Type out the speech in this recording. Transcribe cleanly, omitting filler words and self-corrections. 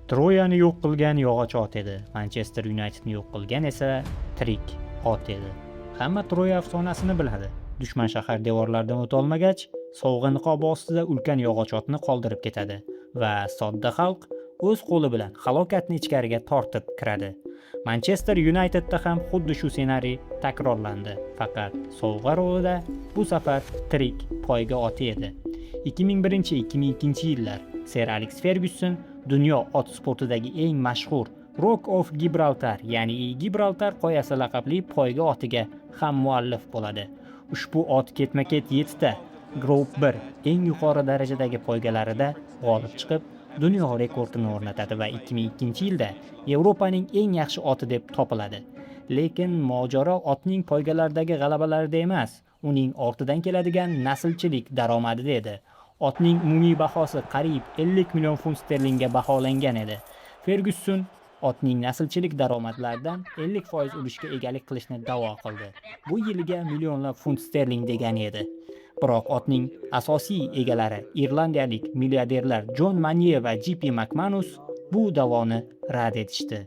Troyani yo'q qilgan yog'och ot edi. Manchester Unitedni yo'q qilgan esa tirik ot edi. Hamma Troya afsonasini biladi. Dushman shahar devorlaridan o'ta olmagach, sovg'a niqobi ostida ulkan yog'och otni qoldirib ketadi va sodda xalq o'z qo'li bilan halokatni ichkariga tortib kiradi. Manchester Unitedda ham xuddi shu ssenariy takrorlandi, faqat sovg'a rolida bu safar tirik poyga oti edi. 2001-2002 yillar Sir Alex Ferguson dunyo ot sportidagi eng mashhur Rock of Gibraltar, ya'ni Gibraltar qoyasi laqabli poyga otiga ham muallif bo'ladi. Ushbu ot ketma-ket 7 ta Group 1 eng yuqori darajadagi poygalarida g'olib chiqib, dunyo rekordini o'rnatadi va 2002 yilda Yevropaning eng yaxshi oti deb topiladi. Lekin mojaro otning poygalardagi g'alabalarida emas, uning ortidan keladigan naslchilik daromadida edi. Otning umumiy bahosi qariyb 50 million funt sterlingga baholangan edi. Ferguson otning naslchilik daromadlaridan 50% ulushga egalik qilishni da'vo qildi. Bu yiliga millionlab funt sterling degani edi. Biroq otning asosiy egalari irlandiyalik milliarderlar John Manier va JP McManus bu da'voni rad etishdi.